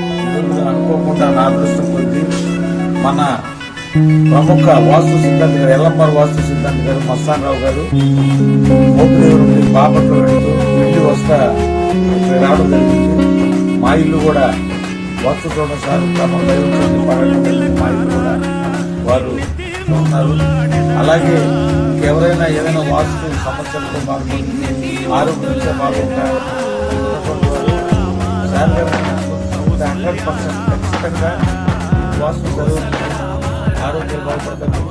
ఈరోజు అనుకోకుండా నా అదృష్టం కొద్ది మన ప్రముఖ వాస్తు సిద్ధాంతి గారు ఎల్లంబార్ వాస్తు సిద్ధాంతి గారు మస్తాన్ రావు గారు మోపిదేవి నుండి బాపట్ల వెళ్తూ వెళ్ళి వస్తా రావడం జరిగింది. మా ఇల్లు కూడా వాస్తు చూడడం సార్ క్రమం దైవం పడడం మా ఇల్లు కూడా వారు ఉన్నారు. అలాగే ఎవరైనా ఏదైనా వాస్తు సమస్యలతో బాధపడుతుంది, ఆరోగ్యంతో బాగుంటారు 100% ఖచ్చితంగా వాస్తు జరుగుతుంది, ఆరోగ్యం బాగుపడతారు.